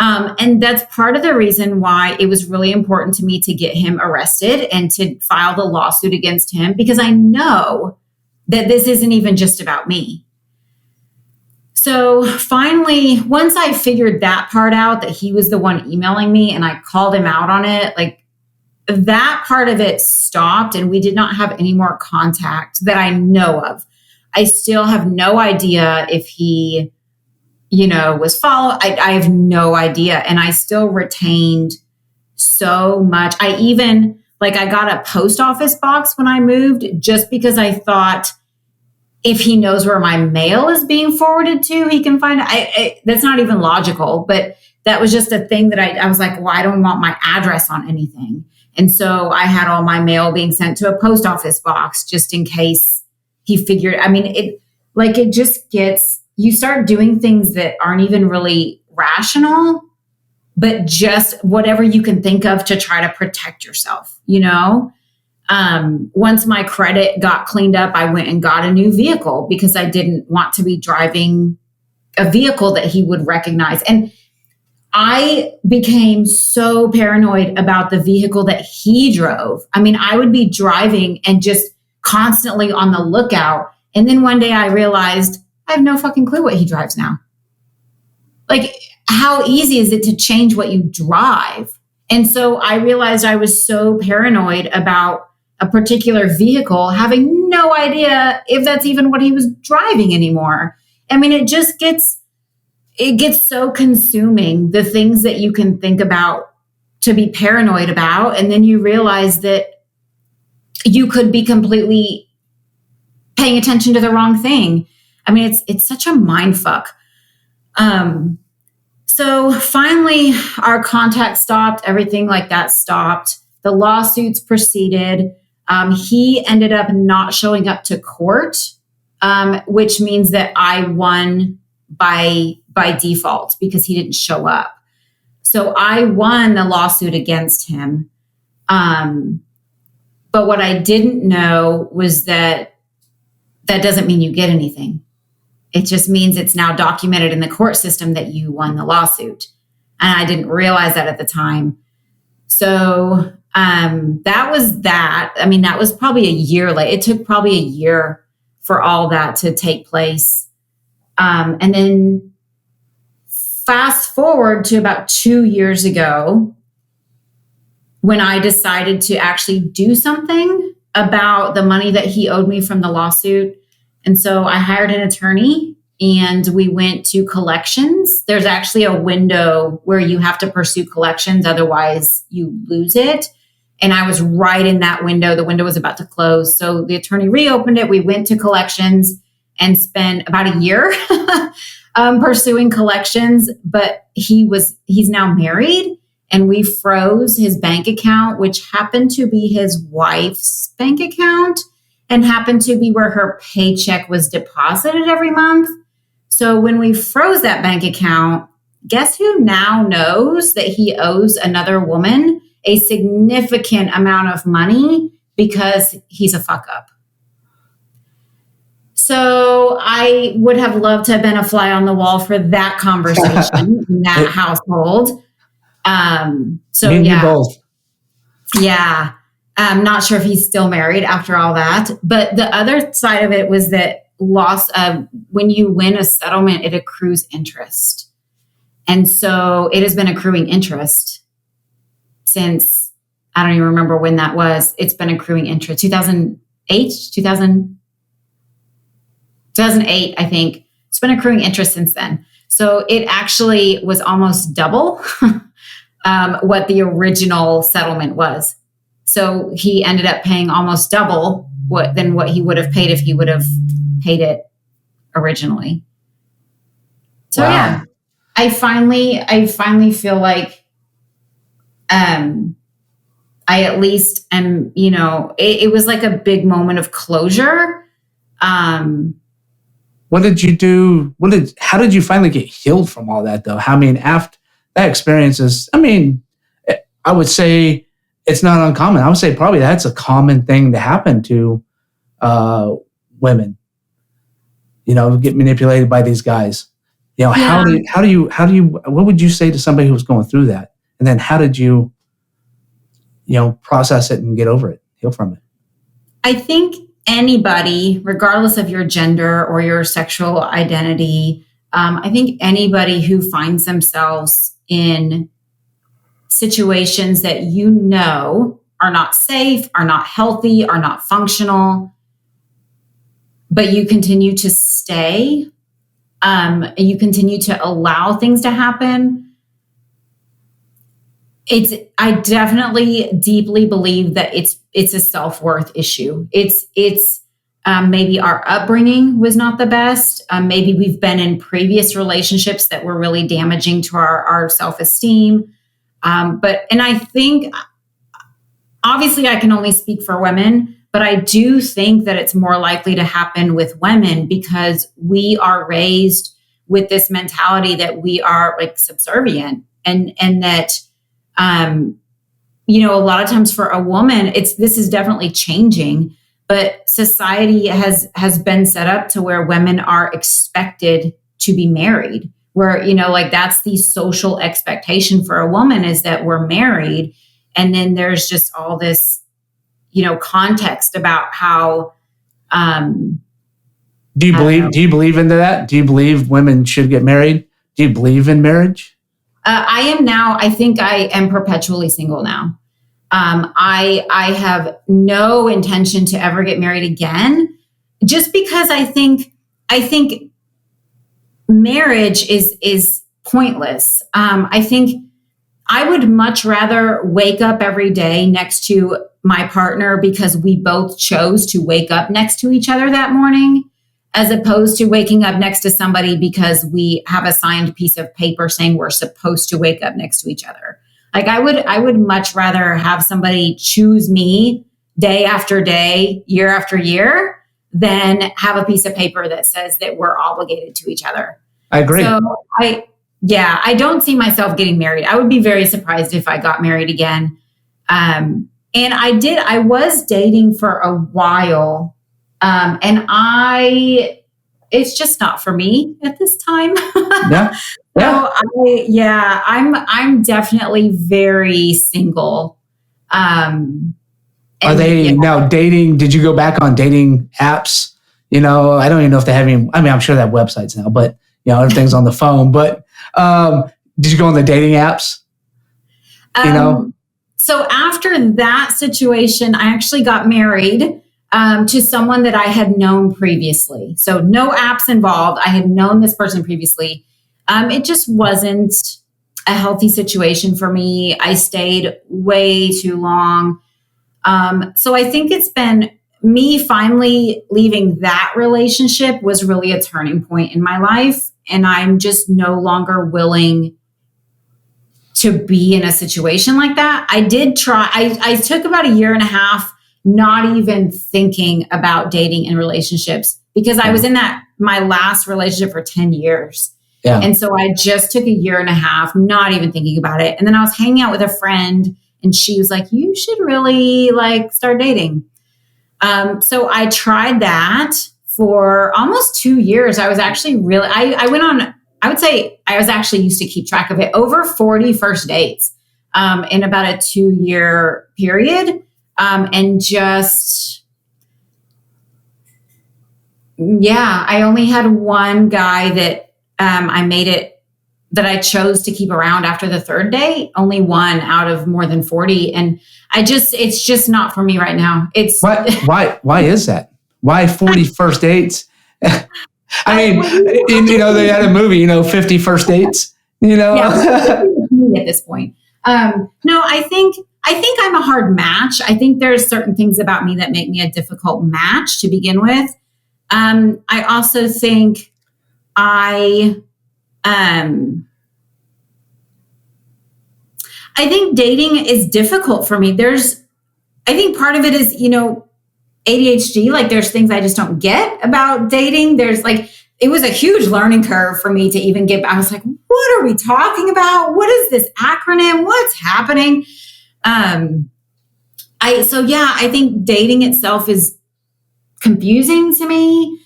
And that's part of the reason why it was really important to me to get him arrested and to file the lawsuit against him, because I know that this isn't even just about me. So finally, once I figured that part out, that he was the one emailing me and I called him out on it, like that part of it stopped and we did not have any more contact that I know of. I still have no idea if he, was followed. I have no idea. And I still retained so much. I got a post office box when I moved just because I thought if he knows where my mail is being forwarded to, he can find it. That's not even logical, but that was just a thing that I was like, well, I don't want my address on anything. And so I had all my mail being sent to a post office box just in case he figured, it just gets, you start doing things that aren't even really rational, but just whatever you can think of to try to protect yourself, Once my credit got cleaned up, I went and got a new vehicle because I didn't want to be driving a vehicle that he would recognize. And I became so paranoid about the vehicle that he drove. I would be driving and just constantly on the lookout. And then one day I realized I have no fucking clue what he drives now. Like, how easy is it to change what you drive? And so I realized I was so paranoid about a particular vehicle, having no idea if that's even what he was driving anymore. It gets so consuming, the things that you can think about to be paranoid about. And then you realize that you could be completely paying attention to the wrong thing. It's such a mind fuck. So finally our contact stopped, everything like that stopped. The lawsuits proceeded. He ended up not showing up to court, which means that I won by default because he didn't show up. So I won the lawsuit against him. But what I didn't know was that doesn't mean you get anything. It just means it's now documented in the court system that you won the lawsuit. And I didn't realize that at the time. So that was that. That was probably a year late. It took probably a year for all that to take place. And then fast forward to about 2 years ago, when I decided to actually do something about the money that he owed me from the lawsuit. And so I hired an attorney and we went to collections. There's actually a window where you have to pursue collections, otherwise you lose it. And I was right in that window. The window was about to close. So the attorney reopened it. We went to collections and spent about a year pursuing collections. But he's now married. And we froze his bank account, which happened to be his wife's bank account and happened to be where her paycheck was deposited every month. So when we froze that bank account, guess who now knows that he owes another woman a significant amount of money because he's a fuck up. So I would have loved to have been a fly on the wall for that conversation in that household. Both. Yeah. I'm not sure if he's still married after all that. But the other side of it was that when you win a settlement, it accrues interest. And so it has been accruing interest since, I don't even remember when that was. It's been accruing interest. 2008, I think. It's been accruing interest since then. So it actually was almost double what the original settlement was. So he ended up paying almost double than what he would have paid if he would have paid it originally. So wow. Yeah, I finally feel like I at least am, it was like a big moment of closure. What did you do? How did you finally get healed from all that though? After that experience is, I would say it's not uncommon. I would say probably that's a common thing to happen to women, get manipulated by these guys. Yeah. How do you, what would you say to somebody who was going through that? And then how did you, process it and get over it, heal from it? I think anybody, regardless of your gender or your sexual identity, I think anybody who finds themselves in situations that are not safe, are not healthy, are not functional, but you continue to stay, you continue to allow things to happen. I definitely deeply believe that it's a self-worth issue. It's maybe our upbringing was not the best. Maybe we've been in previous relationships that were really damaging to our self-esteem. And I think, obviously I can only speak for women, but I do think that it's more likely to happen with women because we are raised with this mentality that we are like subservient and that, a lot of times for a woman, this is definitely changing, but society has been set up to where women are expected to be married, where, that's the social expectation for a woman is that we're married. And then there's just all this, context about how, do you believe into that? Do you believe women should get married? Do you believe in marriage? I am now, I think I am perpetually single now. I have no intention to ever get married again, just because I think marriage is pointless. I think I would much rather wake up every day next to my partner because we both chose to wake up next to each other that morning, as opposed to waking up next to somebody because we have a signed piece of paper saying we're supposed to wake up next to each other. Like I would much rather have somebody choose me day after day, year after year, than have a piece of paper that says that we're obligated to each other. I agree. So I don't see myself getting married. I would be very surprised if I got married again. And I was dating for a while. And it's just not for me at this time. Yeah. So I'm definitely very single. Are they now dating? Did you go back on dating apps? I don't even know if they have any. I mean, I'm sure they have websites now, but everything's on the phone. But did you go on the dating apps? So after that situation, I actually got married to someone that I had known previously. So no apps involved. I had known this person previously. It just wasn't a healthy situation for me. I stayed way too long. So I think it's been me finally leaving that relationship was really a turning point in my life. And I'm just no longer willing to be in a situation like that. I did try. I took about 1.5 years not even thinking about dating and relationships because I was in my last relationship for 10 years. Yeah. And so I just took 1.5 years, not even thinking about it. And then I was hanging out with a friend and she was like, you should really start dating. So I tried that for almost 2 years. I was actually I went on, I would say I was actually used to keep track of it, over 40 first dates in about a 2-year period. And just, I only had one guy that that I chose to keep around after the third date, only one out of more than 40. And it's just not for me right now. It's why is that? Why 40 first dates? I mean, they had a movie, 50 first dates, Yeah, at this point. No, I think I'm a hard match. I think there's certain things about me that make me a difficult match to begin with. I also think I think dating is difficult for me. I think part of it is, ADHD. Like there's things I just don't get about dating. It was a huge learning curve for me to even I was like, what are we talking about? What is this acronym? What's happening? I think dating itself is confusing to me.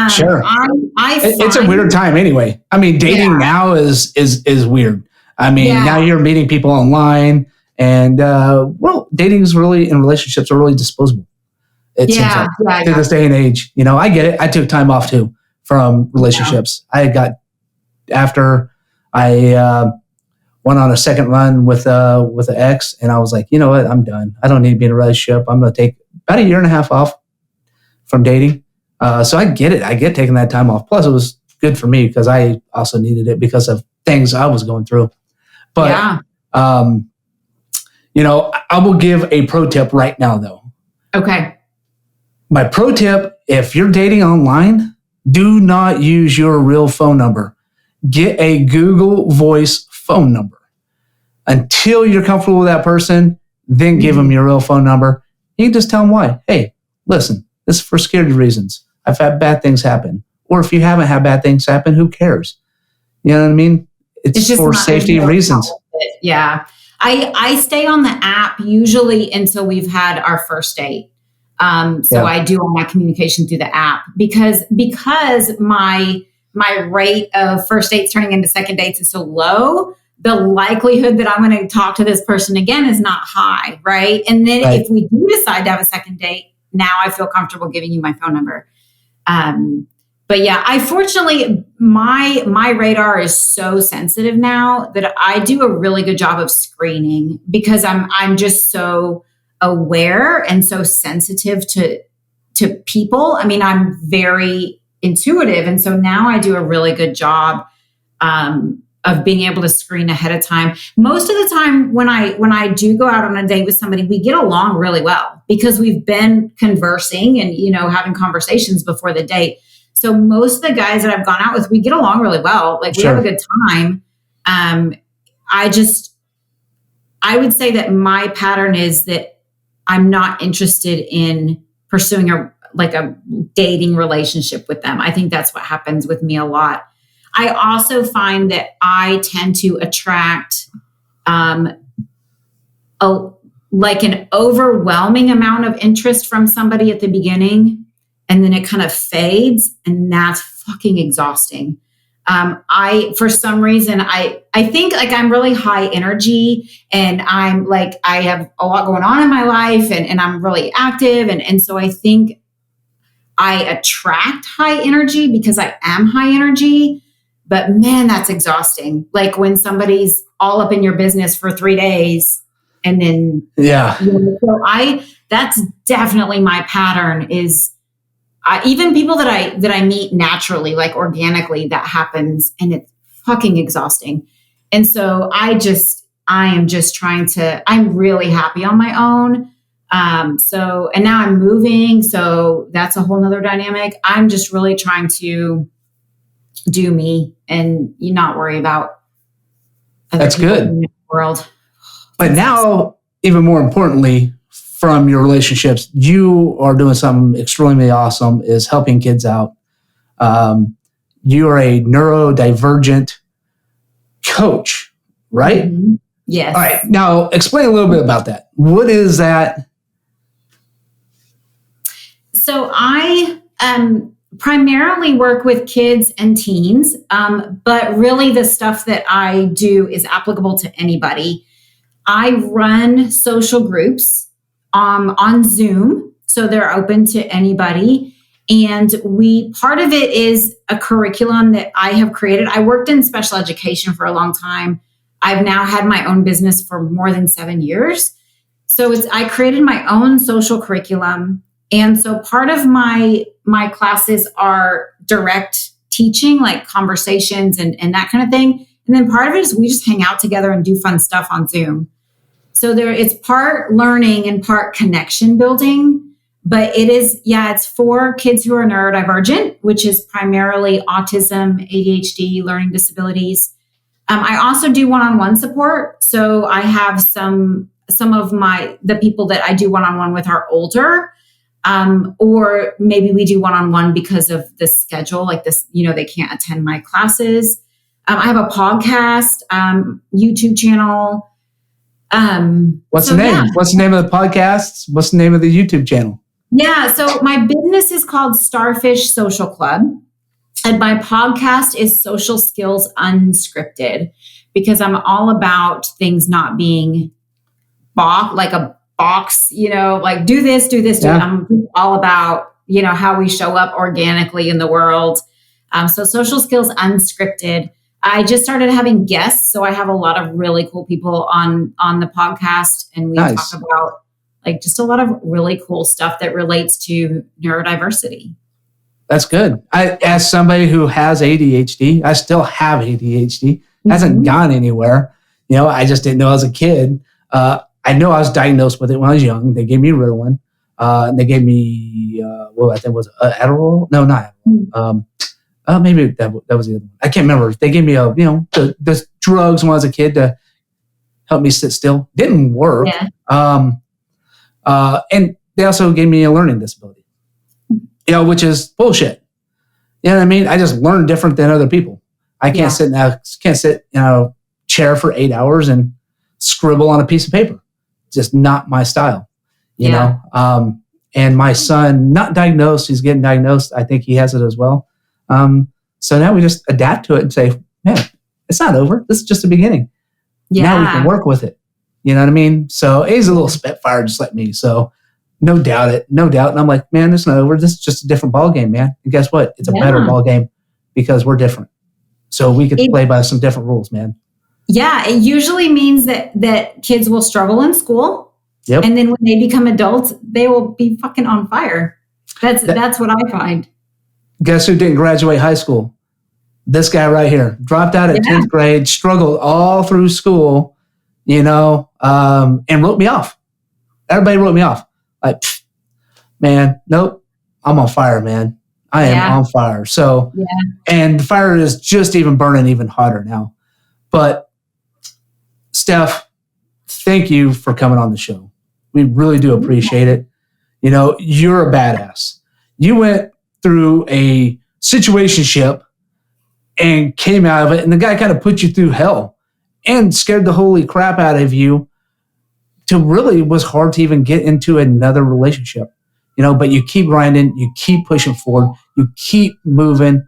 Sure. It's a weird time anyway. I mean, dating now is weird. I mean, now you're meeting people online and, dating is really, and relationships are really disposable. It seems like to this day and age, I get it. I took time off too from relationships. I had got after I went on a second run with an ex, and I was like, you know what, I'm done. I don't need to be in a relationship. I'm going to take about 1.5 years off from dating. So I get it. I get taking that time off. Plus, it was good for me because I also needed it because of things I was going through. But, you know, I will give a pro tip right now, though. Okay. My pro tip, if you're dating online, do not use your real phone number. Get a Google Voice phone number. Until you're comfortable with that person, then give them your real phone number. You can just tell them why. Hey, listen, this is for security reasons. I've had bad things happen. Or if you haven't had bad things happen, who cares? You know what I mean? It's just for safety reasons. Yeah. I stay on the app usually until we've had our first date. I do all my communication through the app because my rate of first dates turning into second dates is so low. The likelihood that I'm going to talk to this person again is not high, right? And then if we do decide to have a second date, now I feel comfortable giving you my phone number. But yeah, I fortunately, my radar is so sensitive now that I do a really good job of screening because I'm just so aware and so sensitive to people. I mean, I'm very intuitive. And so now I do a really good job of being able to screen ahead of time. Most of the time when I do go out on a date with somebody, we get along really well because we've been conversing and, you know, having conversations before the date. So most of the guys that I've gone out with, we get along really well. Like we have a good time. I would say that my pattern is that I'm not interested in pursuing a dating relationship with them. I think that's what happens with me a lot. I also find that I tend to attract an overwhelming amount of interest from somebody at the beginning, and then it kind of fades, and that's fucking exhausting. For some reason, I think like I'm really high energy, and I'm like, I have a lot going on in my life, and I'm really active. And so I think I attract high energy because I am high energy. But man, that's exhausting. Like when somebody's all up in your business for 3 days and then, that's definitely my pattern is even people that I meet naturally, like organically, that happens and it's fucking exhausting. And so I'm really happy on my own. And now I'm moving. So that's a whole nother dynamic. I'm just really trying to do me and you not worry about that's good in the world. But now, even more importantly, from your relationships, you are doing something extremely awesome is helping kids out. You are a neurodivergent coach, right? Mm-hmm. Yes. All right. Now explain a little bit about that. What is that? So I primarily work with kids and teens, but really the stuff that I do is applicable to anybody. I run social groups on Zoom, so they're open to anybody. And part of it is a curriculum that I have created. I worked in special education for a long time. I've now had my own business for more than 7 years. So I created my own social curriculum. And so part of my classes are direct teaching, like conversations and that kind of thing. And then part of it is we just hang out together and do fun stuff on Zoom. So it's part learning and part connection building, but it's for kids who are neurodivergent, which is primarily autism, ADHD, learning disabilities. I also do one-on-one support. So I have some of the people that I do one-on-one with are older. Or maybe we do one-on-one because of the schedule, like this, they can't attend my classes. I have a podcast, YouTube channel. What's the name? Yeah. What's the name of the podcasts? What's the name of the YouTube channel? Yeah. So my business is called Starfish Social Club. And my podcast is Social Skills Unscripted because I'm all about things not being like a box, like do this, do this, do it. I'm all about, how we show up organically in the world. So Social Skills Unscripted. I just started having guests. So I have a lot of really cool people on the podcast, and we Nice. talk about like just a lot of really cool stuff that relates to neurodiversity. That's good. As somebody who has ADHD, I still have ADHD. Hasn't gone anywhere. I just didn't know as a kid. I know I was diagnosed with it when I was young. They gave me Ritalin. And they gave me, I think it was Adderall. No, not Adderall. Maybe that was the other one. I can't remember. They gave me the drugs when I was a kid to help me sit still. Didn't work. Yeah. And they also gave me a learning disability, which is bullshit. You know what I mean? I just learn different than other people. I can't sit in a chair for 8 hours and scribble on a piece of paper. Just not my style, you know? And my son, not diagnosed, he's getting diagnosed. I think he has it as well. So now we just adapt to it and say, man, it's not over. This is just the beginning. Yeah. Now we can work with it. You know what I mean? So he's a little spitfire just like me. So no doubt. And I'm like, man, it's not over. This is just a different ball game, man. And guess what? It's a better ball game because we're different. So we could play by some different rules, man. Yeah, it usually means that kids will struggle in school. Yep. And then when they become adults, they will be fucking on fire. That's what I find. Guess who didn't graduate high school? This guy right here. Dropped out at 10th grade, struggled all through school, and wrote me off. Everybody wrote me off. Like, man, nope, I'm on fire, man. I am on fire. So, and the fire is just even burning even hotter now. But Steph, thank you for coming on the show. We really do appreciate it. You're a badass. You went through a situationship and came out of it, and the guy kind of put you through hell and scared the holy crap out of you to really was hard to even get into another relationship. But you keep grinding, you keep pushing forward, you keep moving.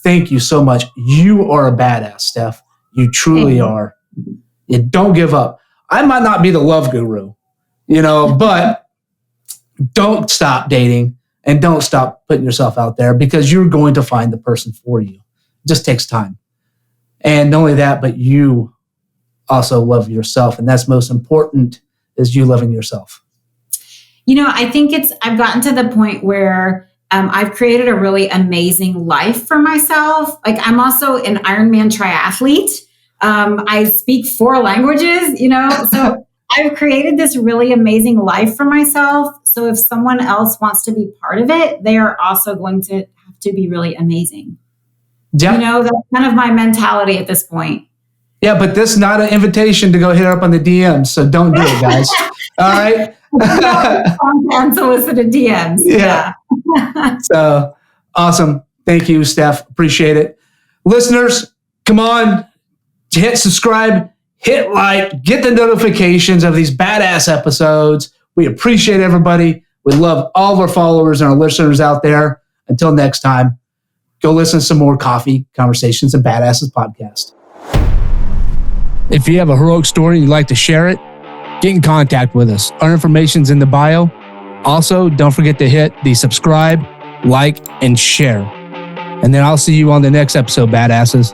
Thank you so much. You are a badass, Steph. You truly are. You don't give up. I might not be the love guru, but don't stop dating and don't stop putting yourself out there because you're going to find the person for you. It just takes time. And not only that, but you also love yourself. And that's most important is you loving yourself. I think I've gotten to the point where I've created a really amazing life for myself. Like I'm also an Ironman triathlete. I speak 4 languages, so I've created this really amazing life for myself. So if someone else wants to be part of it, they are also going to have to be really amazing. Yeah. That's kind of my mentality at this point. Yeah, but this is not an invitation to go hit her up on the DMs, so don't do it, guys. All right? Unsolicited DMs. Yeah. So, awesome. Thank you, Steph. Appreciate it. Listeners, come on. Hit subscribe, hit like, get the notifications of these badass episodes. We appreciate everybody. We love all of our followers and our listeners out there. Until next time, go listen to some more Coffee, Conversations, and Badasses podcast. If you have a heroic story and you'd like to share it, get in contact with us. Our information's in the bio. Also, don't forget to hit the subscribe, like, and share. And then I'll see you on the next episode, badasses.